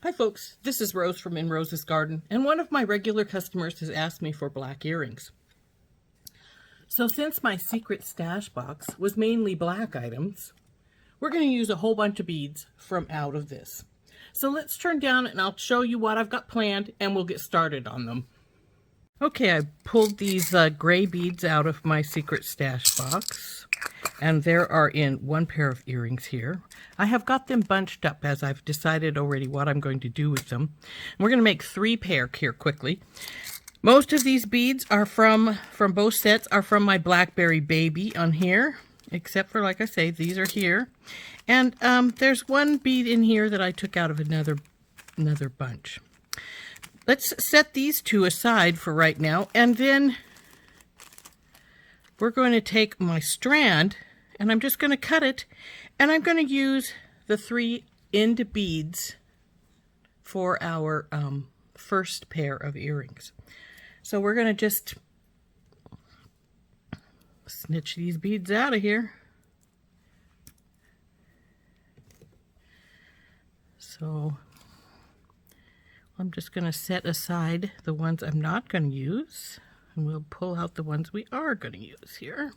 Hi folks, this is Rose from In Rose's Garden, and one of my regular customers has asked me for black earrings. So since my secret stash box was mainly black items, we're going to use a whole bunch of beads from out of this. So let's turn down and I'll show you what I've got planned and we'll get started on them. Okay, I pulled these gray beads out of my secret stash box, and there are in one pair of earrings here. I have got them bunched up as I've decided already what I'm going to do with them. We're going to make 3 pair here quickly. Most of these beads are from both sets are from my Blackberry Baby on here, except for, like I say, these are here. And there's one bead in here that I took out of another bunch. Let's set these 2 aside for right now, and then we're going to take my strand and I'm just going to cut it, and I'm going to use the 3 end beads for our first pair of earrings. So we're going to just snitch these beads out of here. So I'm just going to set aside the ones I'm not going to use, and we'll pull out the ones we are going to use here.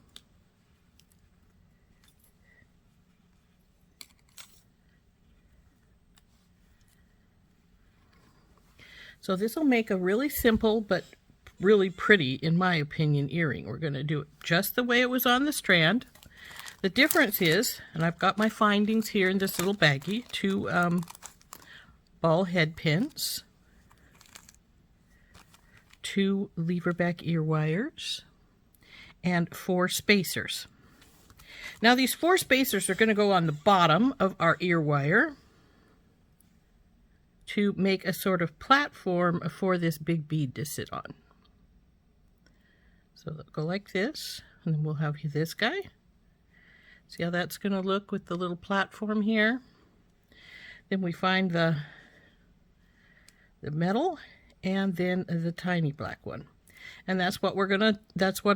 So this will make a really simple but really pretty, in my opinion, earring. We're going to do it just the way it was on the strand. The difference is, and I've got my findings here in this little baggie, 2 ball head pins, 2 lever back ear wires, and 4 spacers. Now these 4 spacers are going to go on the bottom of our ear wire to make a sort of platform for this big bead to sit on. So they'll go like this, and then we'll have this guy. See how that's going to look with the little platform here? Then we find the metal, and then the tiny black one. And that's what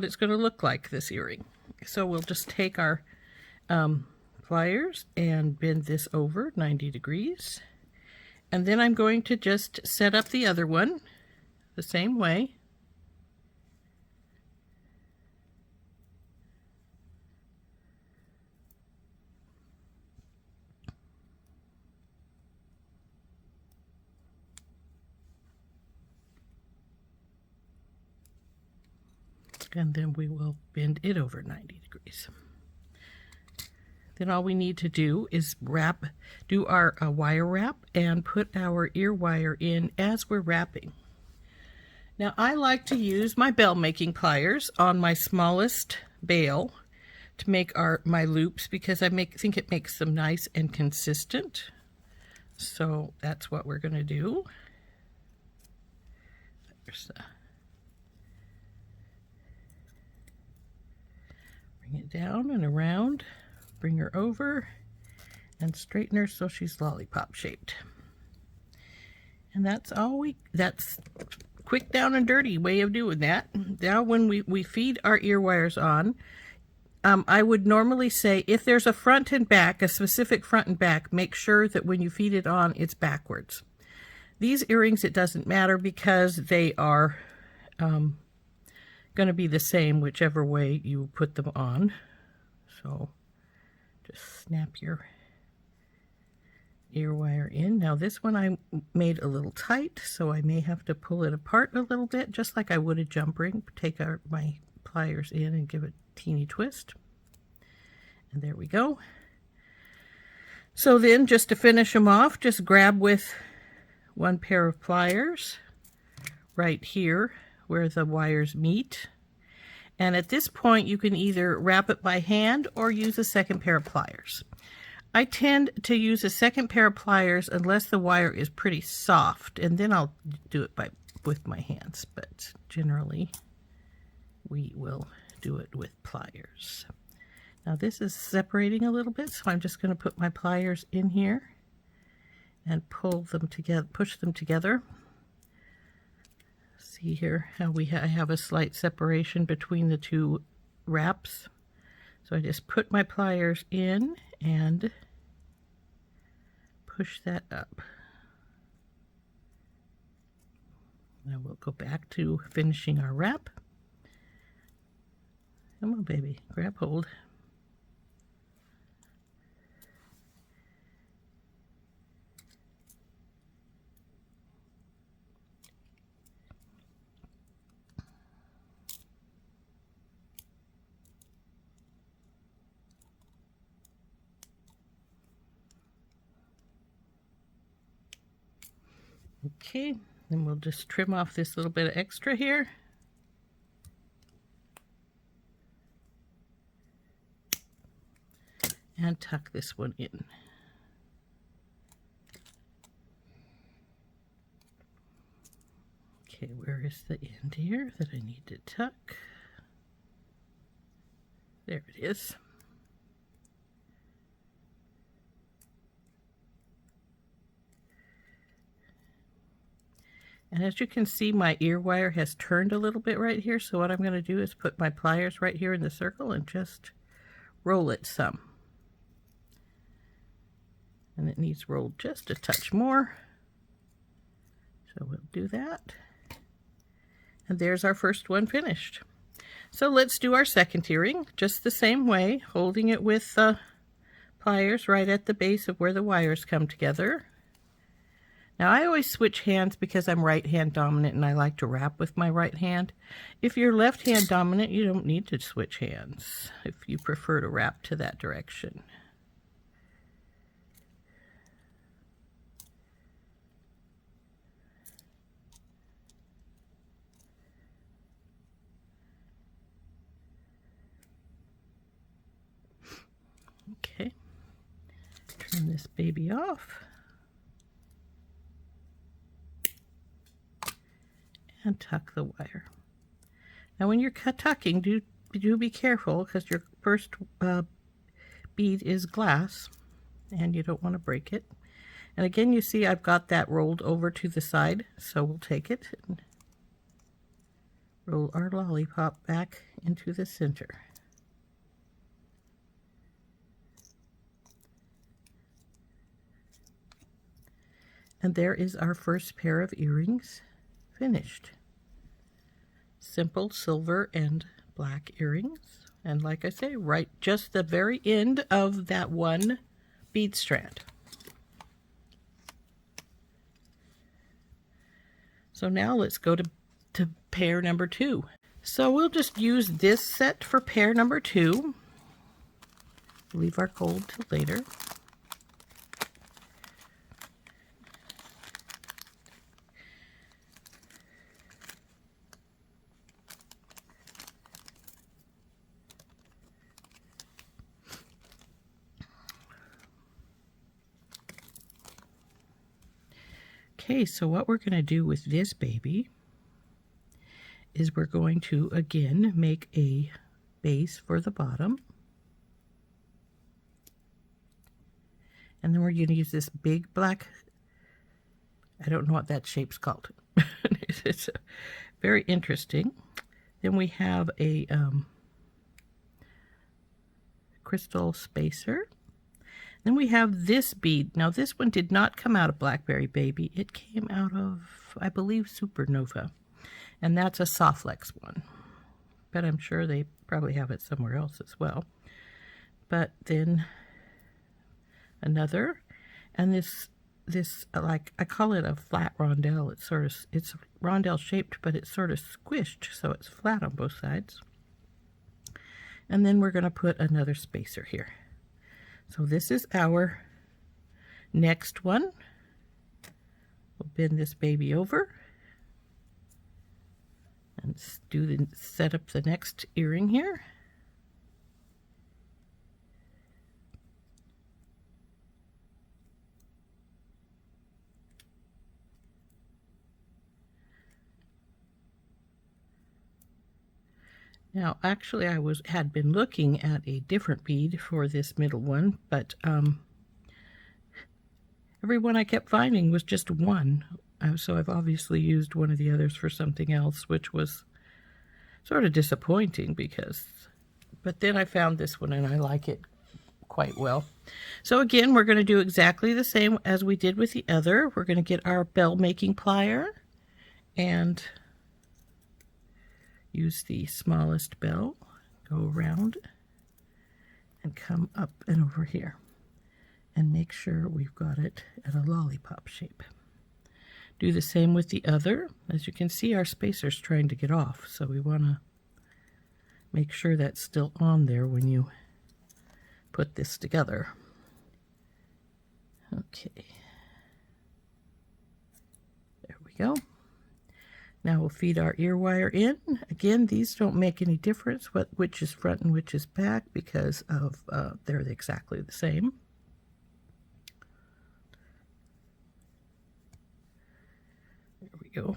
it's gonna look like, this earring. So we'll just take our pliers and bend this over 90 degrees. And then I'm going to just set up the other one the same way. And then we will bend it over 90 degrees. Then all we need to do is do our wire wrap and put our ear wire in as we're wrapping. Now I like to use my bell making pliers on my smallest bail to make my loops, because I think it makes them nice and consistent. So that's what we're going to do. There's bring it down and around, bring her over, and straighten her so she's lollipop shaped. And that's quick down and dirty way of doing that. Now when we feed our ear wires on, I would normally say if there's a front and back, a specific front and back, make sure that when you feed it on, it's backwards. These earrings, it doesn't matter because they are going to be the same whichever way you put them on. So just snap your ear wire in. Now this one I made a little tight, so I may have to pull it apart a little bit, just like I would a jump ring. Take my pliers in and give it a teeny twist. And there we go. So then, just to finish them off, just grab with 1 pair of pliers right here where the wires meet. And at this point, you can either wrap it by hand or use a second pair of pliers. I tend to use a second pair of pliers unless the wire is pretty soft, and then I'll do it with my hands. But generally, we will do it with pliers. Now this is separating a little bit, so I'm just going to put my pliers in here and pull them together, push them together. See here how I have a slight separation between the 2 wraps. So I just put my pliers in and push that up. Now we'll go back to finishing our wrap. Come on, baby, grab hold. Okay, then we'll just trim off this little bit of extra here. And tuck this one in. Okay, where is the end here that I need to tuck? There it is. And as you can see, my ear wire has turned a little bit right here. So what I'm going to do is put my pliers right here in the circle and just roll it some. And it needs rolled just a touch more. So we'll do that. And there's our first one finished. So let's do our second earring just the same way, holding it with pliers right at the base of where the wires come together. Now I always switch hands because I'm right hand dominant and I like to wrap with my right hand. If you're left hand dominant, you don't need to switch hands if you prefer to wrap to that direction. Okay, turn this baby off. And tuck the wire. Now when you're tucking, do be careful because your first bead is glass and you don't want to break it. And again, you see I've got that rolled over to the side, so we'll take it and roll our lollipop back into the center. And there is our first pair of earrings finished. Simple silver and black earrings. And like I say, right just the very end of that one bead strand. So now let's go to pair number 2. So we'll just use this set for pair number 2. Leave our gold till later. Okay, so what we're going to do with this baby is we're going to again make a base for the bottom. And then we're going to use this big black, I don't know what that shape's called. It's very interesting. Then we have a crystal spacer. Then we have this bead. Now this one did not come out of Blackberry Baby. It came out of, I believe, Supernova. And that's a Softlex one. But I'm sure they probably have it somewhere else as well. But then another. And this like, I call it a flat rondelle. It's rondelle shaped, but it's sort of squished, so it's flat on both sides. And then we're going to put another spacer here. So this is our next one. We'll bend this baby over and set up the next earring here. Now, actually, I had been looking at a different bead for this middle one, but every one I kept finding was just one. So I've obviously used one of the others for something else, which was sort of disappointing but then I found this one and I like it quite well. So again, we're going to do exactly the same as we did with the other. We're going to get our bell making plier and use the smallest bell, go around and come up and over here, and make sure we've got it at a lollipop shape. Do the same with the other. As you can see, our spacer's trying to get off, so we want to make sure that's still on there when you put this together. Okay. There we go. Now we'll feed our ear wire in. Again, these don't make any difference which is front and which is back, because of they're exactly the same. There we go.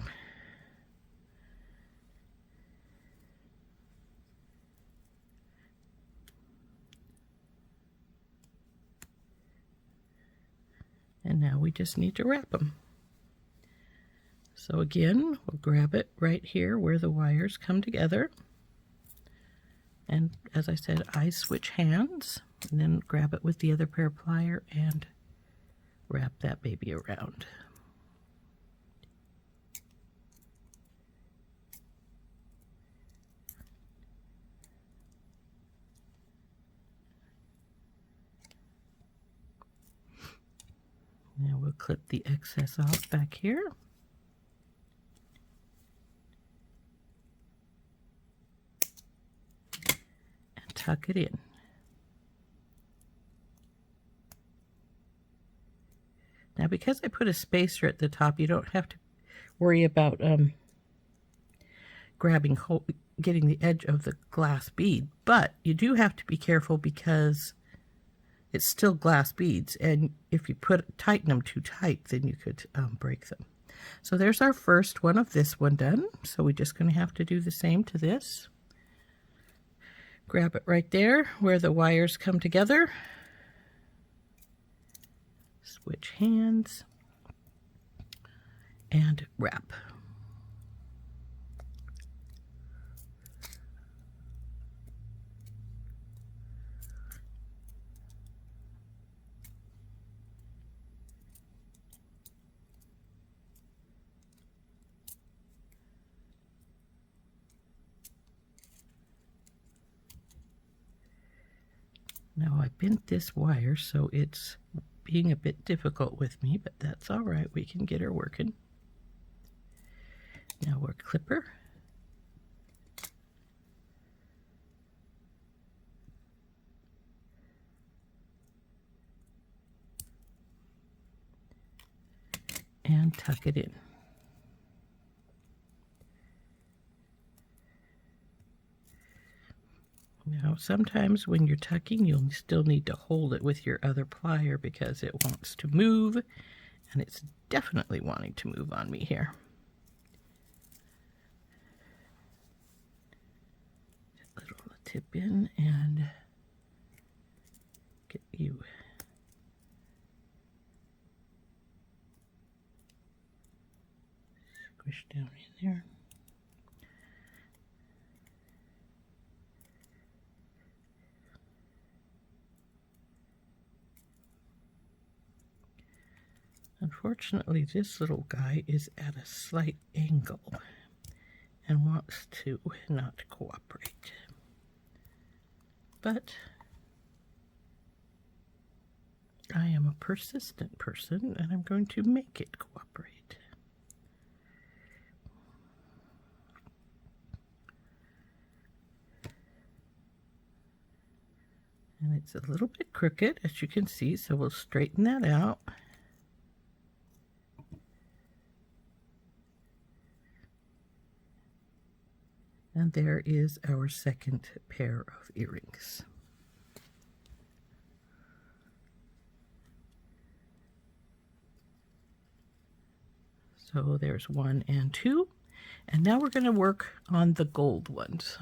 And now we just need to wrap them. So again, we'll grab it right here where the wires come together. And as I said, I switch hands, and then grab it with the other pair of pliers and wrap that baby around. Now we'll clip the excess off back here. And tuck it in. Now because I put a spacer at the top, you don't have to worry about getting the edge of the glass bead, but you do have to be careful because it's still glass beads, and if you tighten them too tight, then you could break them. So there's our first one of this one done. So we're just going to have to do the same to this. Grab it right there where the wires come together. Switch hands and wrap. Now I bent this wire, so it's being a bit difficult with me, but that's all right. We can get her working. Now we're clipper. And tuck it in. Now sometimes when you're tucking, you'll still need to hold it with your other plier because it wants to move, and it's definitely wanting to move on me here. A little tip in and get you squished down in there. Unfortunately, this little guy is at a slight angle and wants to not cooperate. But I am a persistent person, and I'm going to make it cooperate. And it's a little bit crooked, as you can see, so we'll straighten that out. And there is our second pair of earrings. So there's 1 and 2. And now we're going to work on the gold ones.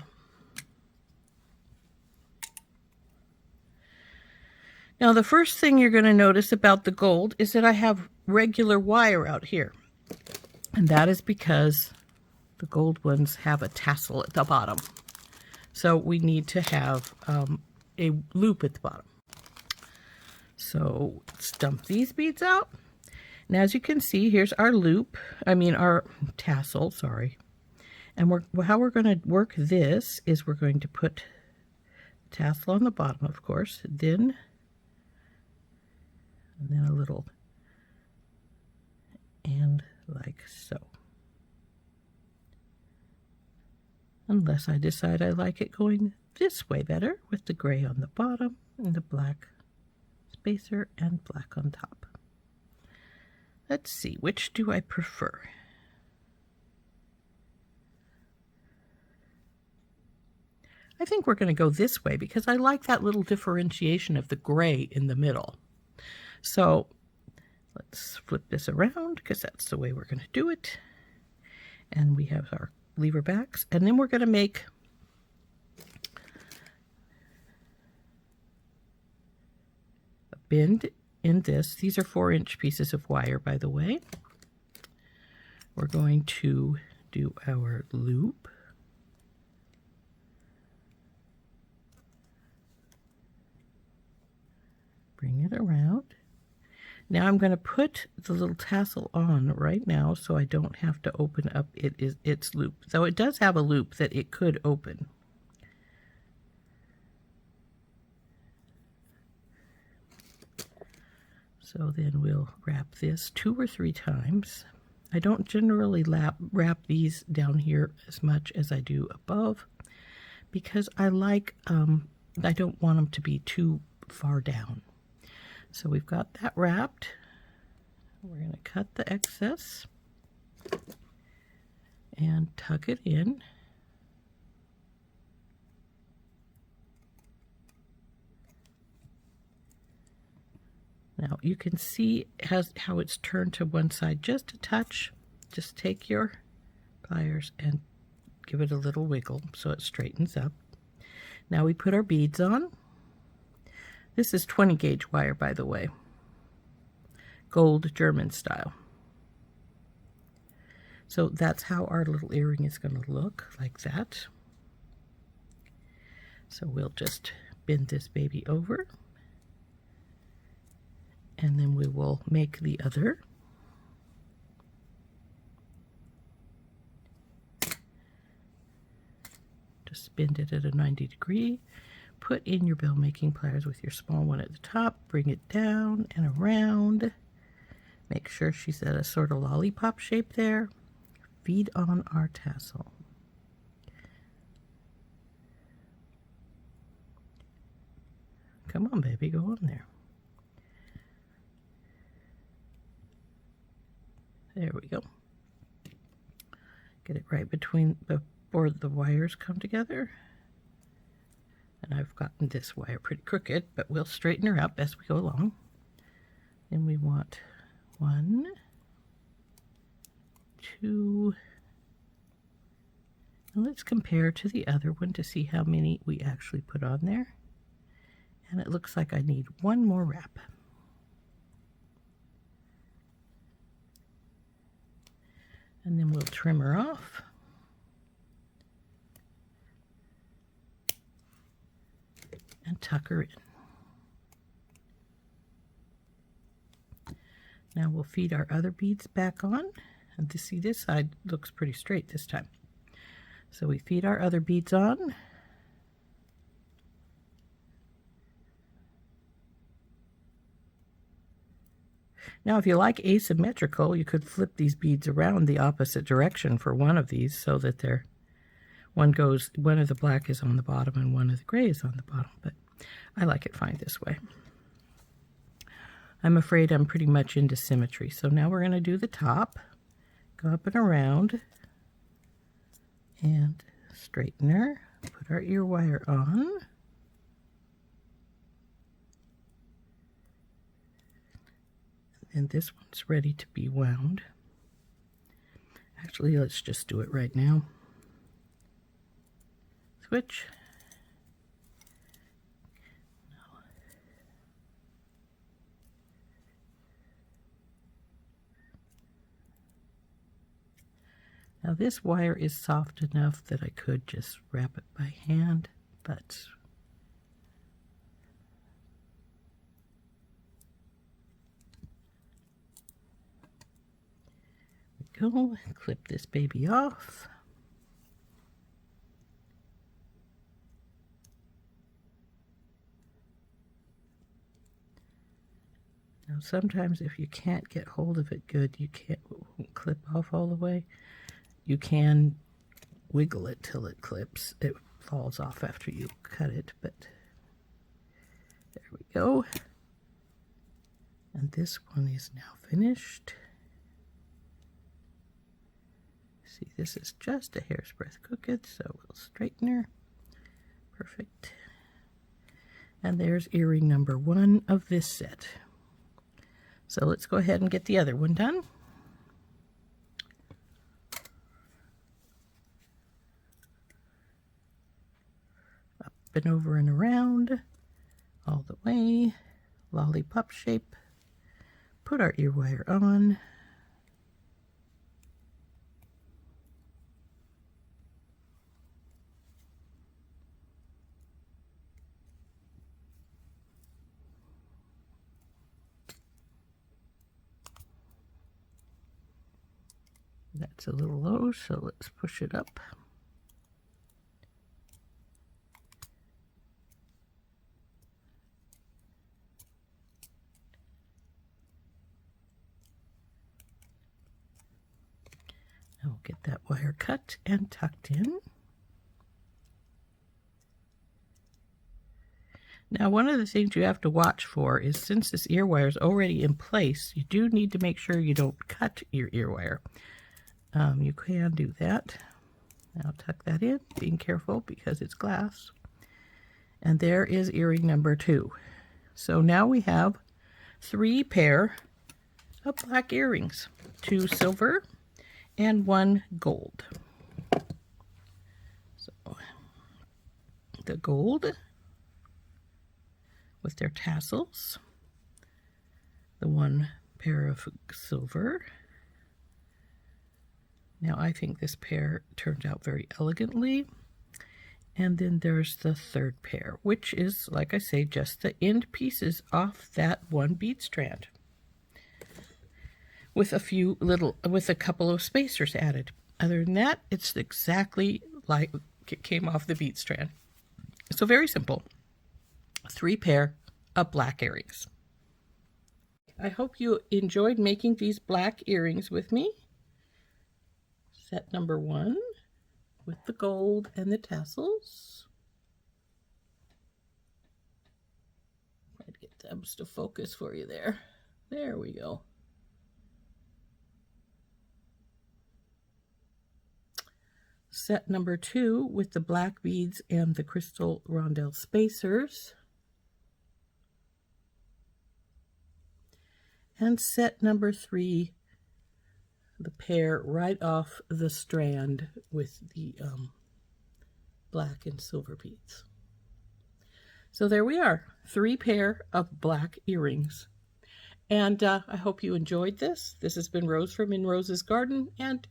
Now the first thing you're going to notice about the gold is that I have regular wire out here. And that is because the gold ones have a tassel at the bottom. So we need to have a loop at the bottom. So let's dump these beads out. And as you can see, here's our loop, our tassel, sorry. And how we're going to work this is we're going to put tassel on the bottom, of course, and then a little and like so. Unless I decide I like it going this way better, with the gray on the bottom and the black spacer and black on top. Let's see, which do I prefer? I think we're going to go this way because I like that little differentiation of the gray in the middle. So let's flip this around because that's the way we're going to do it. And we have our lever backs, and then we're going to make a bend in this. These are 4-inch pieces of wire, by the way. We're going to do our loop. Bring it around. Now I'm going to put the little tassel on right now so I don't have to open up its loop. Though it does have a loop that it could open. So then we'll wrap this 2 or 3 times. I don't generally wrap these down here as much as I do above because I like, I don't want them to be too far down. So we've got that wrapped. We're going to cut the excess and tuck it in. Now you can see how it's turned to one side just a touch. Just take your pliers and give it a little wiggle so it straightens up. Now we put our beads on. This is 20 gauge wire, by the way. Gold German style. So that's how our little earring is going to look, like that. So we'll just bend this baby over. And then we will make the other. Just bend it at a 90 degree. Put in your bell making pliers with your small one at the top. Bring it down and around. Make sure she's at a sort of lollipop shape there. Feed on our tassel. Come on, baby, go on there. There we go. Get it right between before the wires come together. And I've gotten this wire pretty crooked, but we'll straighten her up as we go along. And we want 1, 2, and let's compare to the other one to see how many we actually put on there. And it looks like I need 1 more wrap. And then we'll trim her off. And tuck her in. Now we'll feed our other beads back on. And to see, this side looks pretty straight this time. So we feed our other beads on. Now if you like asymmetrical, you could flip these beads around the opposite direction for one of these so that they're one of the black is on the bottom and one of the gray is on the bottom, but I like it fine this way. I'm afraid I'm pretty much into symmetry. So now we're going to do the top, go up and around, and straighten her, put our ear wire on. And this one's ready to be wound. Actually, let's just do it right now. Switch. Now this wire is soft enough that I could just wrap it by hand, but go. Clip this baby off. Now sometimes if you can't get hold of it good, you can't clip off all the way. You can wiggle it till it clips. It falls off after you cut it, but there we go. And this one is now finished. See, this is just a hair's breadth crooked, so we'll straighten her. Perfect. And there's earring number 1 of this set. So let's go ahead and get the other one done. Up and over and around, all the way, lollipop shape. Put our ear wire on. That's a little low, so let's push it up. Now we'll get that wire cut and tucked in. Now, one of the things you have to watch for is, since this ear wire is already in place, you do need to make sure you don't cut your ear wire. You can do that. Now tuck that in, being careful because it's glass. And there is earring number 2. So now we have 3 pair of black earrings, 2 silver and 1 gold. So the gold with their tassels, the 1 pair of silver. Now I think this pair turned out very elegantly. And then there's the 3rd pair, which is, like I say, just the end pieces off that 1 bead strand, with a couple of spacers added. Other than that, it's exactly like it came off the bead strand. So very simple. 3 pair of black earrings. I hope you enjoyed making these black earrings with me. Set number 1 with the gold and the tassels. Try to get them to focus for you there. There we go. Set number 2 with the black beads and the crystal rondelle spacers. And set number 3, the pair right off the strand with the black and silver beads. So there we are, 3 pair of black earrings. And I hope you enjoyed this. This has been Rose from In Rose's Garden, and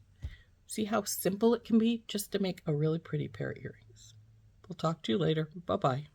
see how simple it can be just to make a really pretty pair of earrings. We'll talk to you later. Bye-bye.